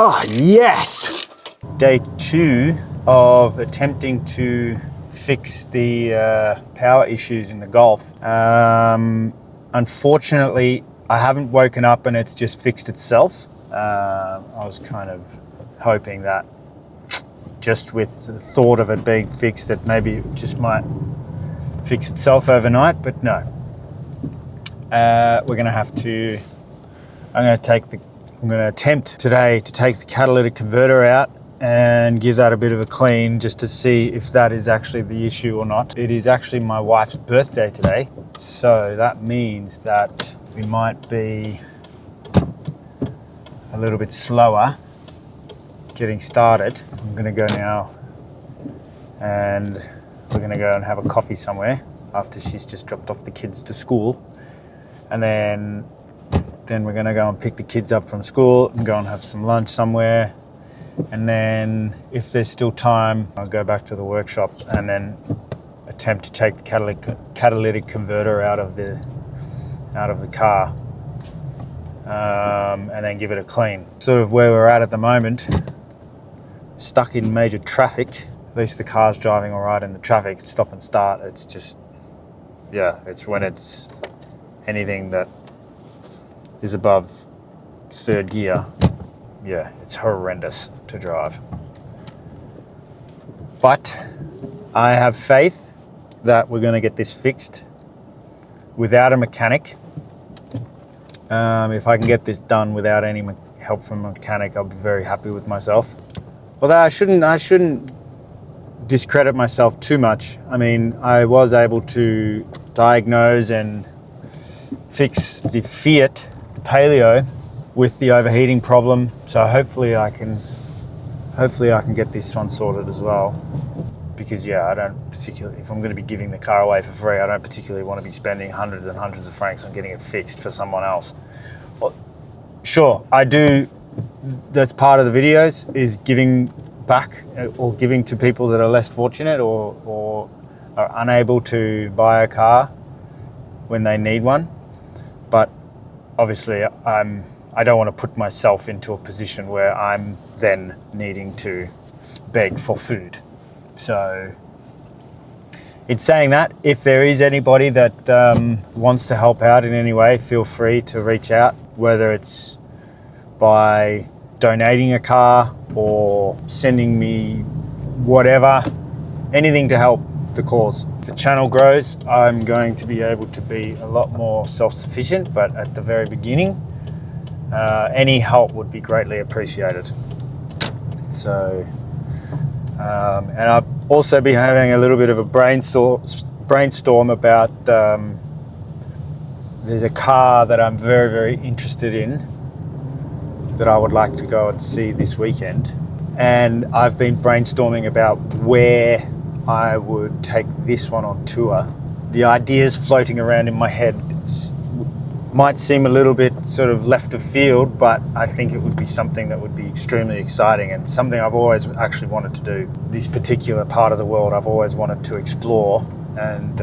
Oh, yes! Day 2 of attempting to fix the power issues in the Golf. Unfortunately, I haven't woken up and it's just fixed itself. I was kind of hoping that just with the thought of it being fixed, that maybe it just might fix itself overnight, but no. We're gonna have to, I'm gonna attempt today to take the catalytic converter out and give that a bit of a clean just to see if that is actually the issue or not. It is actually my wife's birthday today, so that means that we might be a little bit slower getting started. I'm gonna go now and we're gonna go and have a coffee somewhere after she's just dropped off the kids to school, and then we're gonna go and pick the kids up from school and go and have some lunch somewhere, and then if there's still time, I'll go back to the workshop and then attempt to take the catalytic converter out of the car, and then give it a clean. Sort of where we're at the moment, stuck in major traffic. At least the car's driving all right in the traffic, stop and start. It's just, yeah, it's when it's anything that is above third gear, yeah, it's horrendous to drive. But I have faith that we're going to get this fixed without a mechanic. If I can get this done without any help from a mechanic, I'll be very happy with myself. Although I shouldn't discredit myself too much. I mean, I was able to diagnose and fix the Fiat, the Palio, with the overheating problem. So hopefully I can get this one sorted as well. Because yeah, I don't particularly, if I'm going to be giving the car away for free, I don't particularly want to be spending hundreds and hundreds of francs on getting it fixed for someone else. Well, sure, I do. That's part of the videos, is giving back or giving to people that are less fortunate or are unable to buy a car when they need one. But obviously I don't want to put myself into a position where I'm then needing to beg for food. So in saying that, if there is anybody that wants to help out in any way, feel free to reach out, whether it's by donating a car or sending me whatever, anything to help the cause. If the channel grows, I'm going to be able to be a lot more self-sufficient, but at the very beginning, any help would be greatly appreciated. So, and I'll also be having a little bit of a brainstorm about, there's a car that I'm very, very interested in that I would like to go and see this weekend. And I've been brainstorming about where I would take this one on tour. The ideas floating around in my head might seem a little bit sort of left of field, but I think it would be something that would be extremely exciting and something I've always actually wanted to do. This particular part of the world I've always wanted to explore and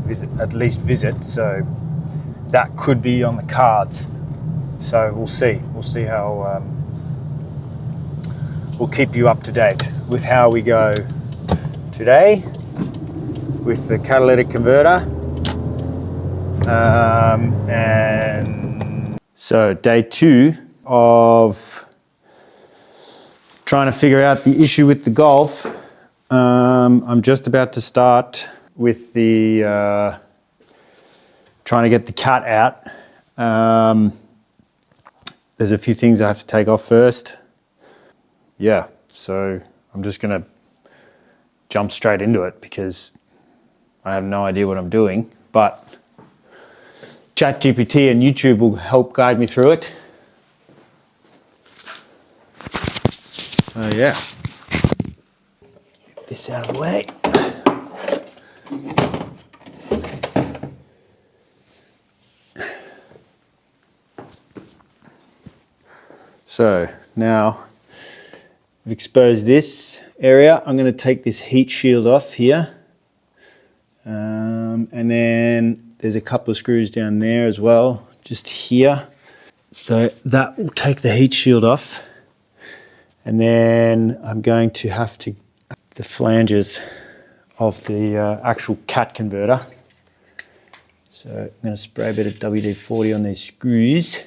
visit, at least visit. So that could be on the cards. So we'll see. We'll see how. We'll keep you up to date with how we go today with the catalytic converter. And so day 2 of trying to figure out the issue with the Golf. I'm just about to start with the trying to get the cat out. There's a few things I have to take off first. Yeah, so I'm just gonna jump straight into it because I have no idea what I'm doing, but ChatGPT and YouTube will help guide me through it. So yeah, get this out of the way. So now I've exposed this area. I'm going to take this heat shield off here. And then there's a couple of screws down there as well, just here. So that will take the heat shield off. And then I'm going to have to the flanges of the actual cat converter. So I'm going to spray a bit of WD-40 on these screws.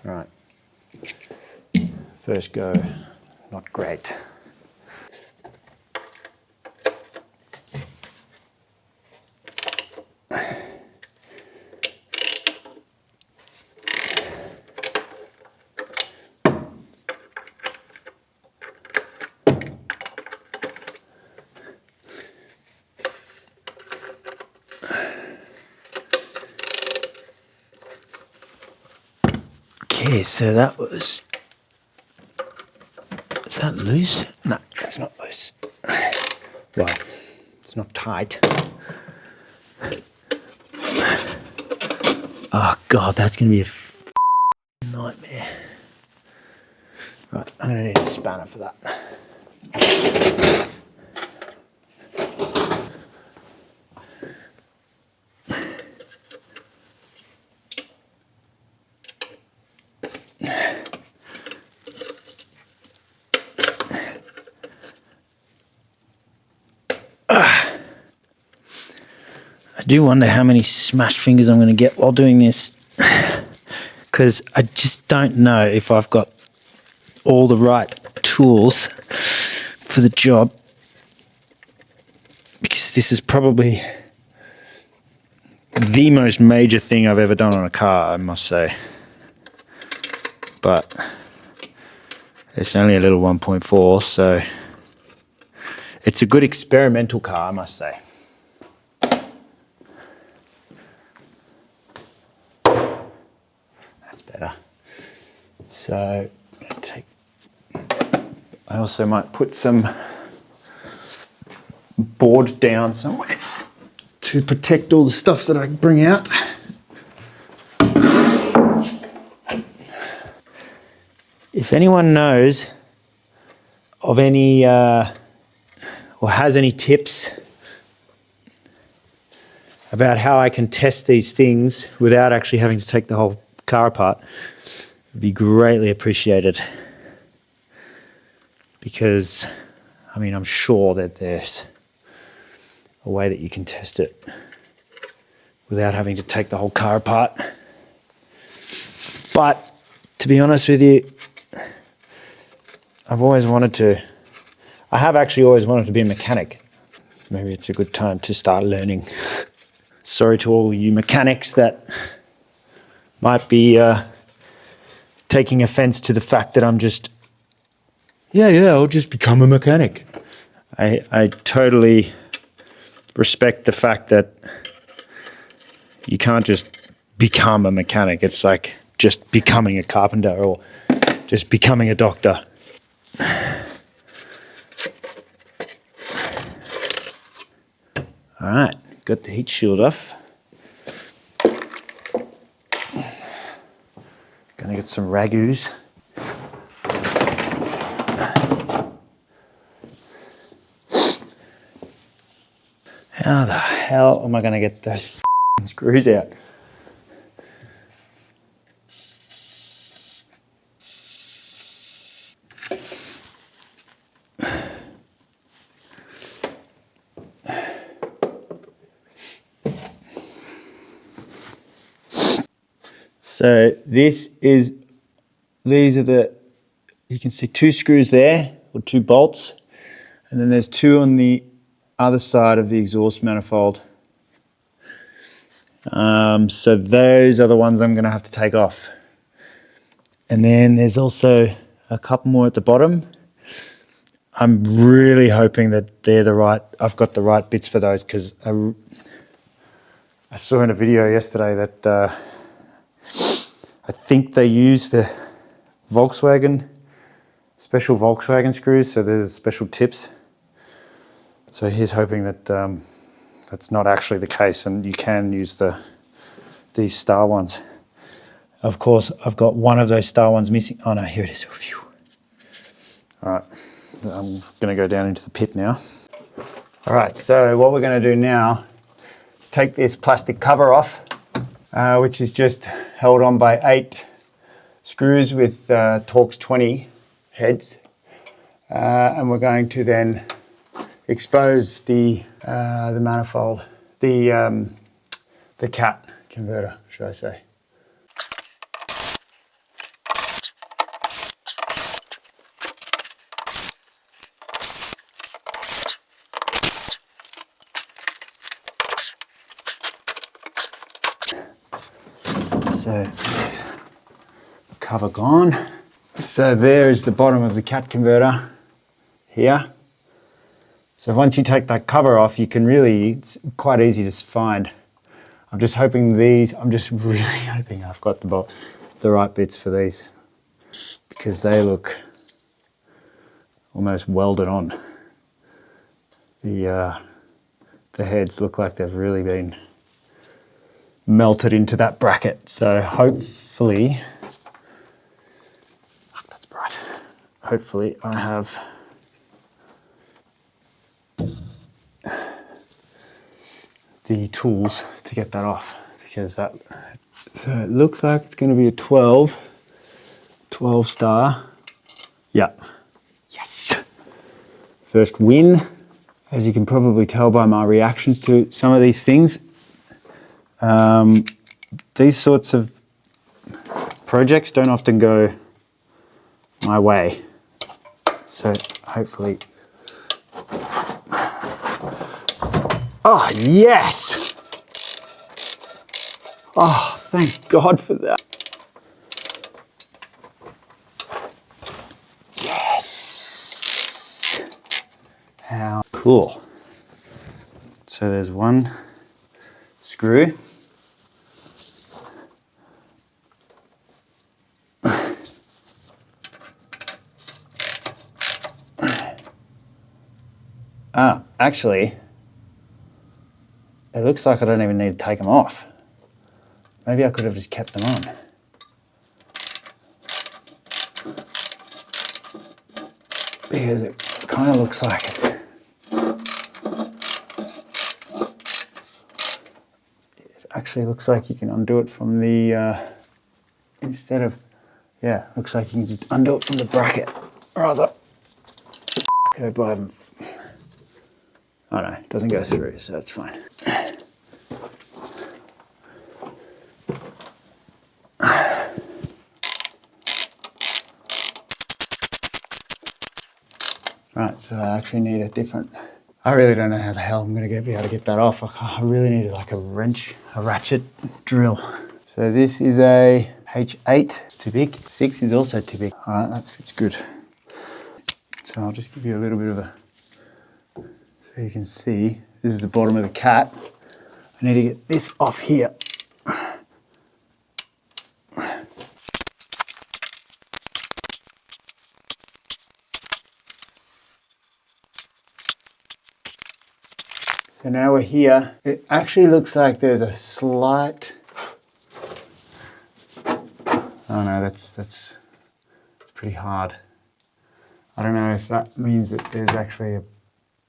Right. First go, not great. Okay, so that was... Is that loose? No, that's not loose. Well, it's not tight. Oh God, that's going to be a nightmare. Right, I'm going to need a spanner for that. I do wonder how many smashed fingers I'm going to get while doing this, because I just don't know if I've got all the right tools for the job, because this is probably the most major thing I've ever done on a car, I must say. But it's only a little 1.4, so it's a good experimental car, I must say. That's better. So I also might put some board down somewhere to protect all the stuff that I bring out. If anyone knows of any or has any tips about how I can test these things without actually having to take the whole car apart, it would be greatly appreciated. Because, I mean, I'm sure that there's a way that you can test it without having to take the whole car apart. But to be honest with you, I have actually always wanted to be a mechanic. Maybe it's a good time to start learning. Sorry to all you mechanics that might be taking offense to the fact that I'm just, I'll just become a mechanic. I totally respect the fact that you can't just become a mechanic. It's like just becoming a carpenter or just becoming a doctor. All right, got the heat shield off. Gonna get some ragouts. How the hell am I gonna get those screws out? So these are the, you can see 2 screws there, or 2 bolts, and then there's 2 on the other side of the exhaust manifold. So those are the ones I'm going to have to take off. And then there's also a couple more at the bottom. I'm really hoping that I've got the right bits for those, because I saw in a video yesterday that I think they use the special Volkswagen screws, so there's special tips. So here's hoping that that's not actually the case, and you can use these star ones. Of course, I've got one of those star ones missing. Oh no, here it is. Phew. All right, I'm gonna go down into the pit now. All right, so what we're gonna do now is take this plastic cover off, which is just held on by 8 screws with Torx 20 heads. And we're going to then expose the manifold, the cat converter, should I say. So, cover gone. So there is the bottom of the cat converter here. So once you take that cover off, you can really, it's quite easy to find. I'm just hoping I'm just really hoping I've got the right bits for these, because they look almost welded on. The heads look like they've really been melted into that bracket. So hopefully, oh, that's bright. Hopefully I have the tools to get that off, because so it looks like it's going to be a 12 star. Yeah. Yes. First win. As you can probably tell by my reactions to some of these things, these sorts of projects don't often go my way. So hopefully, oh yes! Oh, thank God for that. Yes! How cool. So there's one screw. Ah, actually, it looks like I don't even need to take them off. Maybe I could have just kept them on. Because it kind of looks like it actually looks like you can undo it from the, instead of, yeah, looks like you can just undo it from the bracket, rather. Okay, but I haven't, oh no, it doesn't go through, so that's fine. Right, so I actually need a different, I really don't know how the hell I'm gonna be able to get that off. I really need like a wrench, a ratchet drill. So this is a H8, it's too big. 6 is also too big. All right, that fits good. So I'll just give you a little bit of a, so you can see, this is the bottom of the cat. I need to get this off here. So now we're here. It actually looks like there's a slight, oh no, that's pretty hard. I don't know if that means that there's actually a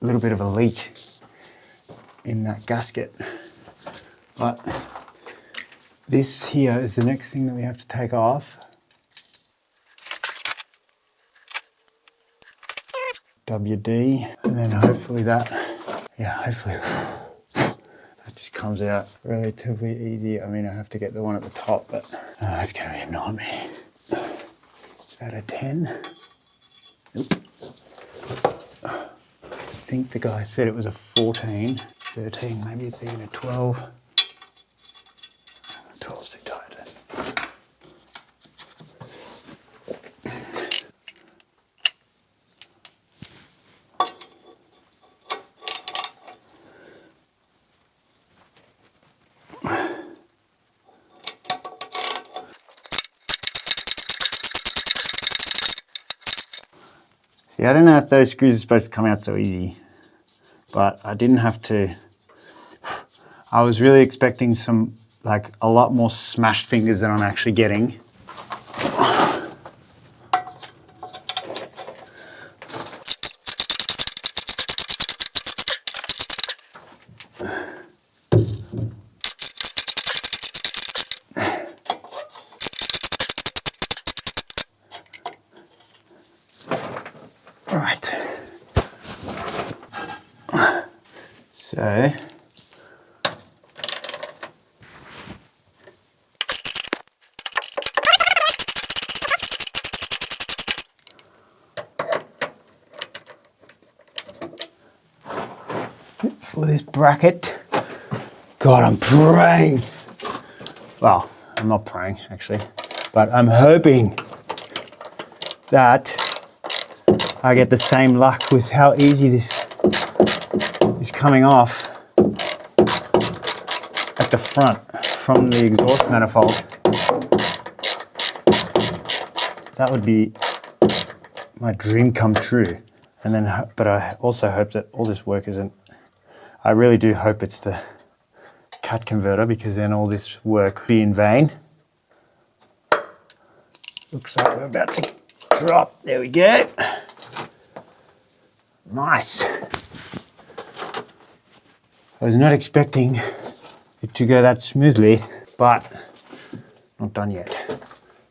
little bit of a leak in that gasket. But this here is the next thing that we have to take off. WD, and then hopefully that, yeah, hopefully that just comes out relatively easy. I mean, I have to get the one at the top, but that's gonna be a nightmare. Is that a 10? Nope. I think the guy said it was a 14, 13, maybe it's even a 12. 12's too tight then. See, I don't know if those screws are supposed to come out so easy, but I didn't have to. I was really expecting some, like a lot more smashed fingers than I'm actually getting. Right. So for this bracket, God, I'm praying. Well, I'm not praying actually, but I'm hoping that I get the same luck with how easy this is coming off at the front from the exhaust manifold. That would be my dream come true. And then, but I also hope that all this work isn't, I really do hope it's the cat converter, because then all this work would be in vain. Looks like we're about to drop. There we go. Nice. I was not expecting it to go that smoothly, but not done yet.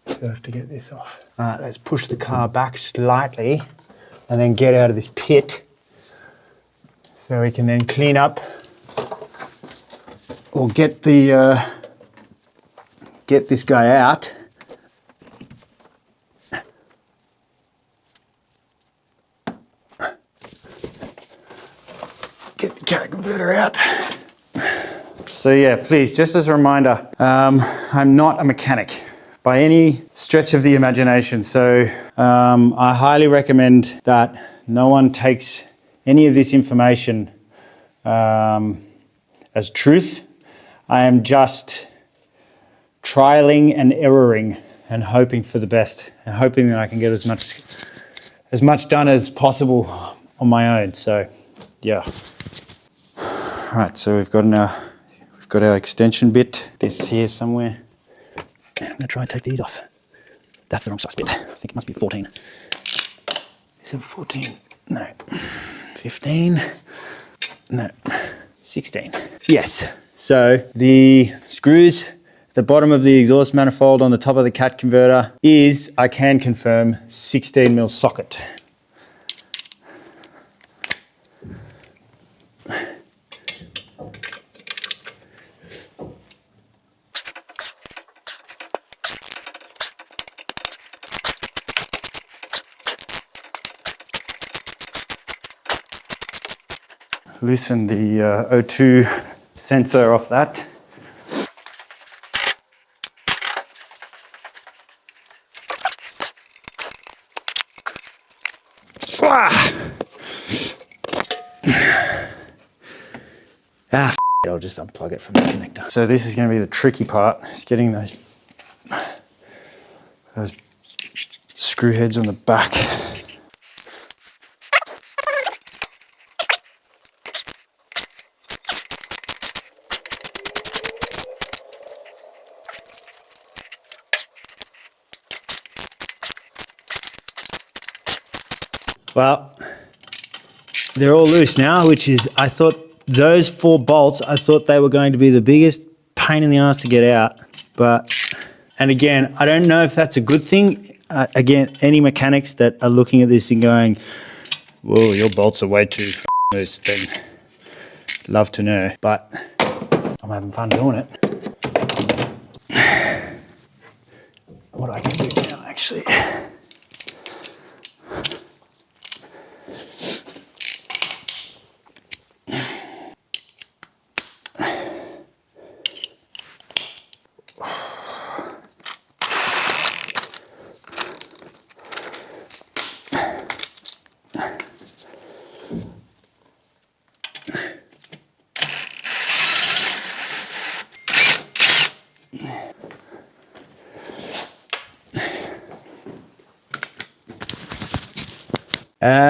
So I have to get this off. All right, let's push the car back slightly and then get out of this pit so we can then clean up or get the get this guy out. Get the cat converter out. So yeah, please, just as a reminder, I'm not a mechanic by any stretch of the imagination. So I highly recommend that no one takes any of this information as truth. I am just trialing and erroring and hoping for the best, and hoping that I can get as much done as possible on my own. So yeah. All right, so we've got our extension bit. This here somewhere. And I'm gonna try and take these off. That's the wrong size bit. I think it must be 14. Is it 14? No. 15? No. 16. Yes. So the screws at the bottom of the exhaust manifold on the top of the cat converter is, I can confirm, 16mm socket. Loosen the O2 sensor off that. I'll just unplug it from the connector. So this is going to be the tricky part, is getting those screw heads on the back. Well, they're all loose now, which is, I thought those 4 bolts, I thought they were going to be the biggest pain in the ass to get out. But, and again, I don't know if that's a good thing. Again, any mechanics that are looking at this and going, whoa, your bolts are way too loose, then love to know. But I'm having fun doing it. What I can do now, actually.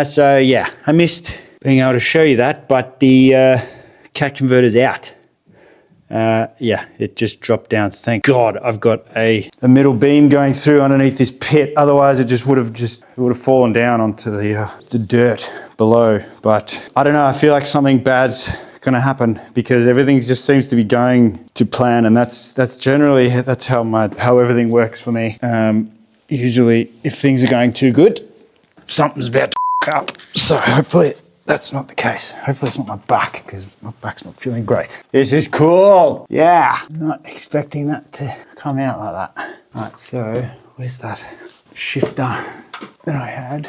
So yeah, I missed being able to show you that, but the cat converter's out. Yeah, it just dropped down. Thank God I've got a middle beam going through underneath this pit. Otherwise, it would have fallen down onto the dirt below. But I don't know. I feel like something bad's going to happen because everything just seems to be going to plan, and that's generally how everything works for me. Usually, if things are going too good, something's about to fuck up. So hopefully that's not the case. Hopefully it's not my back, because my back's not feeling great. This is cool. Yeah. I'm not expecting that to come out like that. All right, so where's that shifter that I had?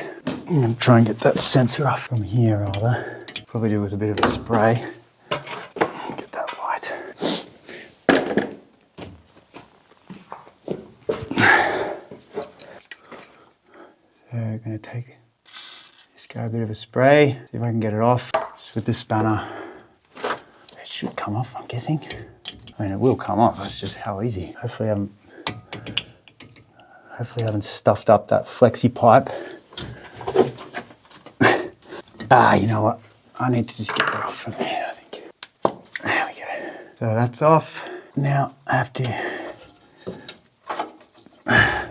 I'm gonna try and get that sensor off from here rather. Probably do with a bit of a spray. Get that light. So I'm gonna take this guy a bit of a spray, see if I can get it off. Just with the spanner. It should come off, I'm guessing. I mean, it will come off, that's just how easy. Hopefully I haven't stuffed up that flexi pipe. You know what? I need to just get that off from there, I think. There we go. So that's off. Now I have to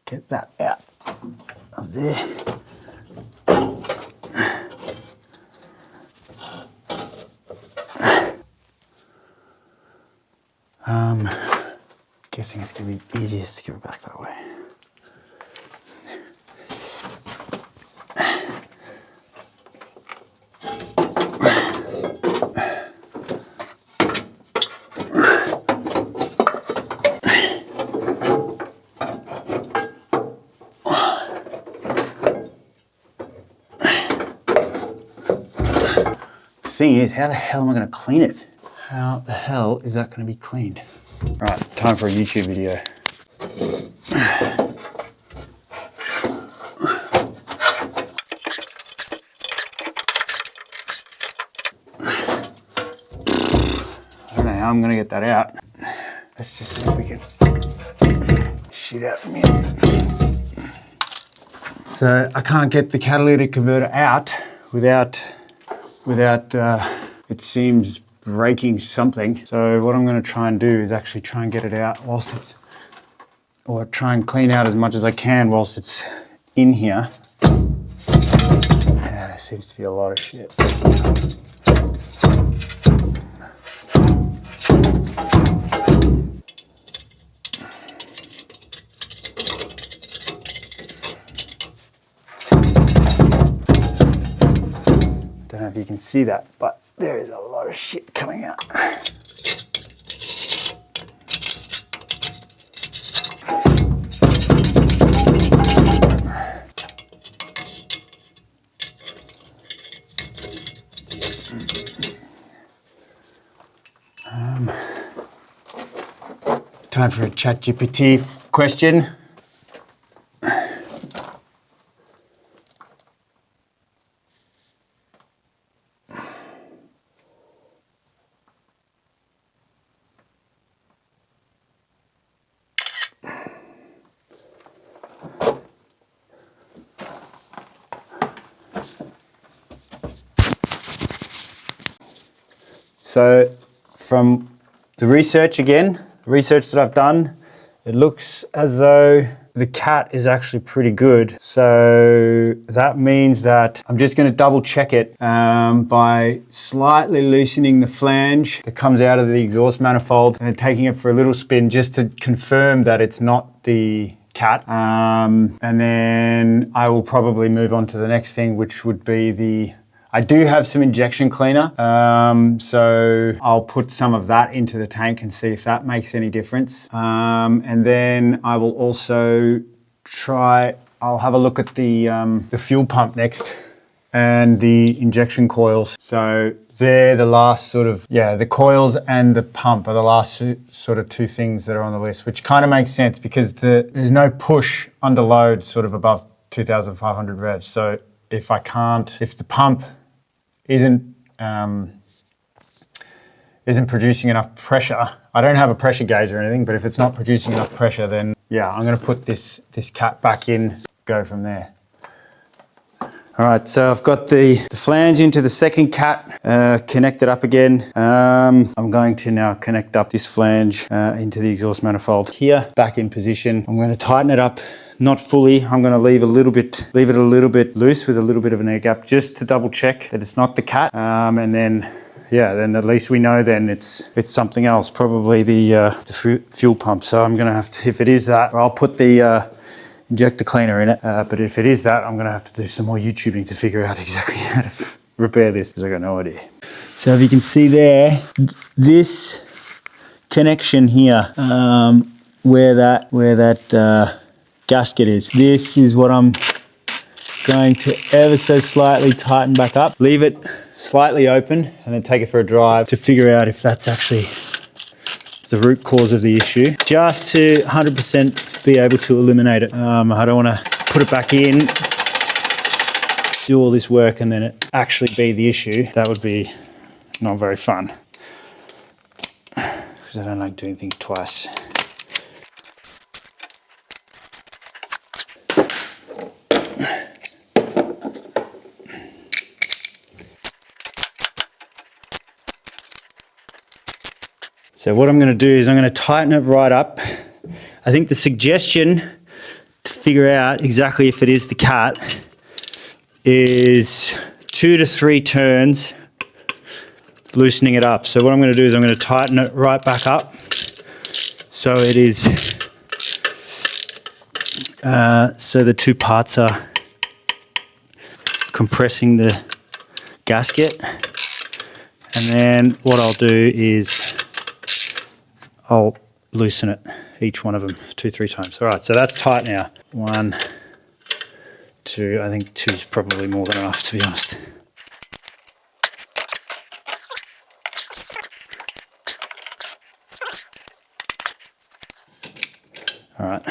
get that out of there. Guessing it's going to be easiest to go back that way. The thing is, how the hell am I going to clean it? How the hell is that going to be cleaned? Right, time for a YouTube video. I don't know how I'm going to get that out. Let's just see if we can shit out from here. So I can't get the catalytic converter out without it seems breaking something. So what I'm going to try and do is actually try and get it out whilst it's, or try and clean out as much as I can whilst it's in here. Yeah, there seems to be a lot of shit. Don't know if you can see that, but there is a lot of shit coming out. Time for a ChatGPT question. So from the research again, the research that I've done, it looks as though the cat is actually pretty good. So that means that I'm just going to double check it by slightly loosening the flange that comes out of the exhaust manifold and taking it for a little spin just to confirm that it's not the cat. And then I will probably move on to the next thing, which would be I do have some injection cleaner, so I'll put some of that into the tank and see if that makes any difference. And then I will also I'll have a look at the fuel pump next and the injection coils. So they're the last the coils and the pump are the last sort of two things that are on the list, which kind of makes sense because there's no push under load sort of above 2,500 revs. So if the pump isn't producing enough pressure, I don't have a pressure gauge or anything, but if it's not producing enough pressure, then yeah, I'm going to put this cat back in, go from there. All right, so I've got the flange into the second cat connected up again. I'm going to now connect up this flange into the exhaust manifold here, back in position. I'm going to tighten it up. Not fully. I'm going to leave it a little bit loose with a little bit of an air gap just to double check that it's not the cat. And then, yeah, then at least we know then it's something else, probably the fuel pump. So I'm going to have to, if it is that, I'll put the inject the cleaner in it. But if it is that, I'm gonna have to do some more YouTubing to figure out exactly how to repair this, because I got no idea. So if you can see there, this connection here, where that gasket is, this is what I'm going to ever so slightly tighten back up, leave it slightly open, and then take it for a drive to figure out if that's actually the root cause of the issue, just to 100% be able to eliminate it. I don't want to put it back in, do all this work, and then it actually be the issue. That would be not very fun, because I don't like doing things twice. So what I'm going to do is I'm going to tighten it right up. I think the suggestion to figure out exactly if it is the cat is 2 to 3 turns loosening it up. So what I'm going to do is I'm going to tighten it right back up so it is so the two parts are compressing the gasket. And then what I'll do is I'll loosen it, each one of them, 2-3 times. All right, so that's tight now. 1, 2, I think 2 is probably more than enough, to be honest. All right.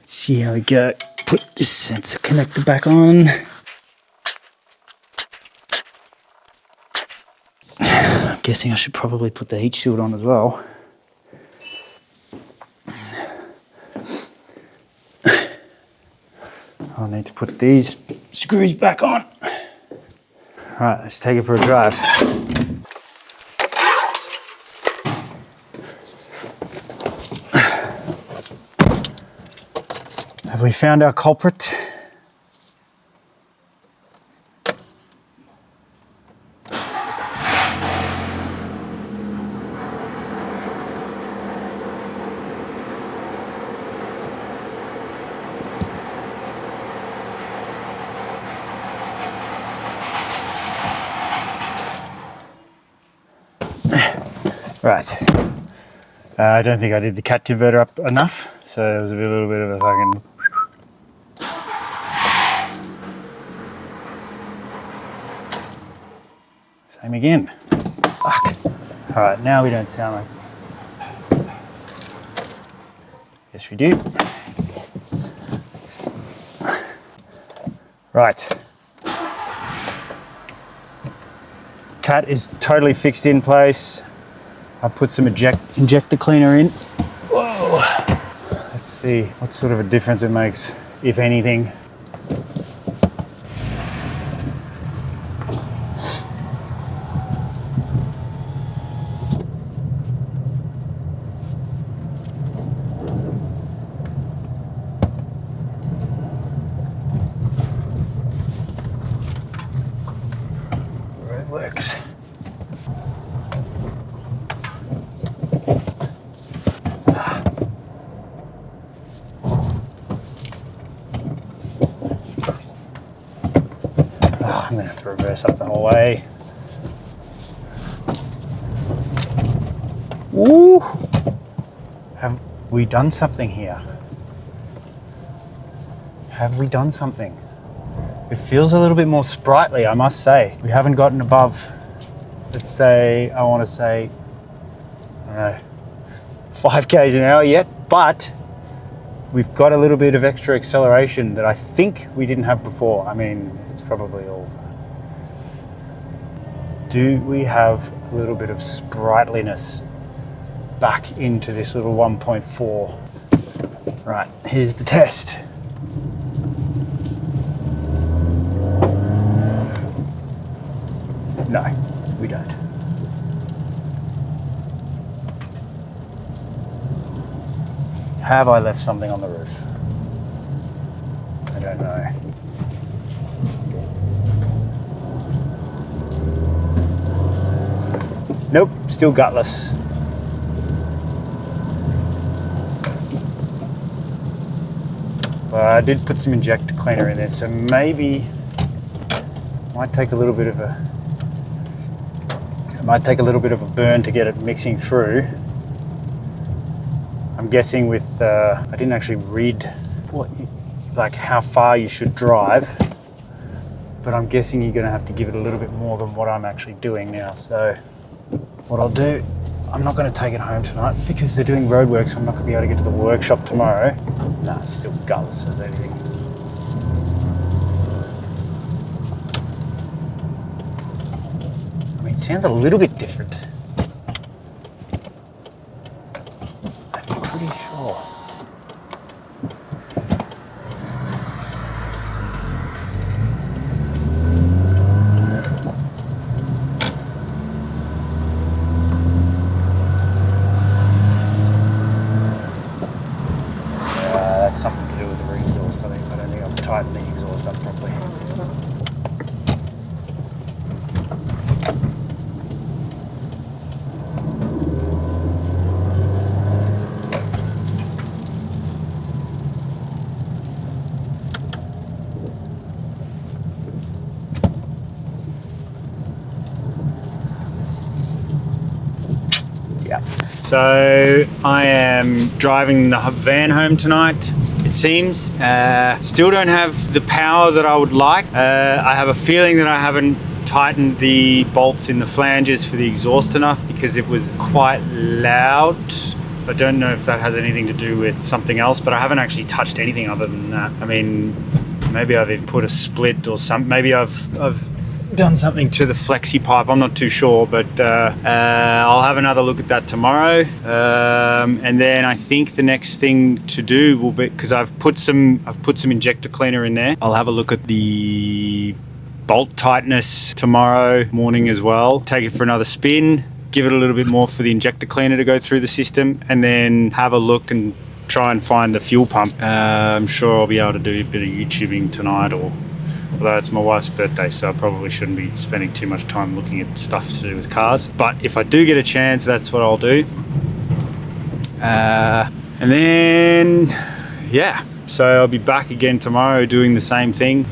Let's see how we go. Put this sensor connector back on. Guessing I should probably put the heat shield on as well. I'll need to put these screws back on. All right, let's take it for a drive. Have we found our culprit? Right. I don't think I did the cat converter up enough, so it was a little bit of a fucking... Same again. Fuck. All right, now we don't sound like... Yes, we do. Right. Cat is totally fixed in place. I'll put some injector cleaner in. Whoa. Let's see what sort of a difference it makes, if anything. It works. I'm going to have to reverse up the whole way. Ooh! Have we done something here? Have we done something? It feels a little bit more sprightly, I must say. We haven't gotten above, let's say, I want to say, I don't know, 5 k's an hour yet, but we've got a little bit of extra acceleration that I think we didn't have before. I mean, it's probably all. Do we have a little bit of sprightliness back into this little 1.4? Right, here's the test. No, we don't. Have I left something on the roof? I don't know. Nope, still gutless. I did put some injector cleaner in there, so maybe might take a little bit of a burn to get it mixing through. I'm guessing with I didn't actually read like how far you should drive, but I'm guessing you're going to have to give it a little bit more than what I'm actually doing now. So what I'll do, I'm not going to take it home tonight because they're doing road work, so I'm not going to be able to get to the workshop tomorrow. Nah, it's still gutless as anything. I mean, it sounds a little bit different. I'm pretty sure. That's something to do with the exhaust, I think. I don't think I've tightened the exhaust up properly. Yeah. So I am driving the van home tonight, it seems. Still don't have the power that I would like. I have a feeling that I haven't tightened the bolts in the flanges for the exhaust enough because it was quite loud. I don't know if that has anything to do with something else, but I haven't actually touched anything other than that. I mean, maybe I've even put a split or something. Maybe I've done something to the flexi pipe. I'm not too sure, but I'll have another look at that tomorrow. And then I think the next thing to do will be, because I've put some injector cleaner in there. I'll have a look at the bolt tightness tomorrow morning as well. Take it for another spin. Give it a little bit more for the injector cleaner to go through the system, and then have a look and try and find the fuel pump. I'm sure I'll be able to do a bit of YouTubing tonight, although it's my wife's birthday, so I probably shouldn't be spending too much time looking at stuff to do with cars. But if I do get a chance, that's what I'll do. And then, yeah, so I'll be back again tomorrow doing the same thing.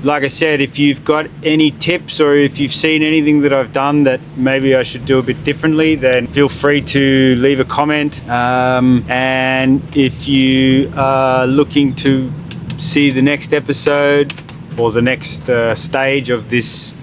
Like I said, if you've got any tips or if you've seen anything that I've done that maybe I should do a bit differently, then feel free to leave a comment. And if you are looking to see the next episode or the next stage of this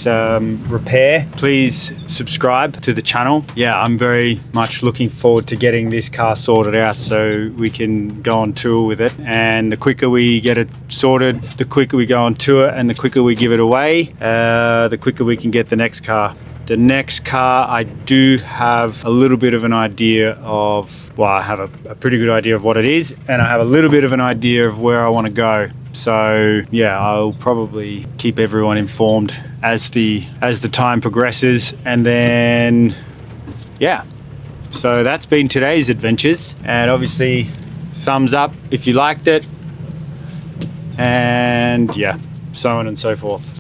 repair, please subscribe to the channel. Yeah, I'm very much looking forward to getting this car sorted out so we can go on tour with it. And the quicker we get it sorted, the quicker we go on tour, and the quicker we give it away, the quicker we can get the next car. The next car, I do have a little bit of an idea of, well, I have a pretty good idea of what it is, and I have a little bit of an idea of where I want to go. So yeah, I'll probably keep everyone informed as the time progresses. And then, yeah, so that's been today's adventures, and obviously thumbs up if you liked it, and yeah, so on and so forth.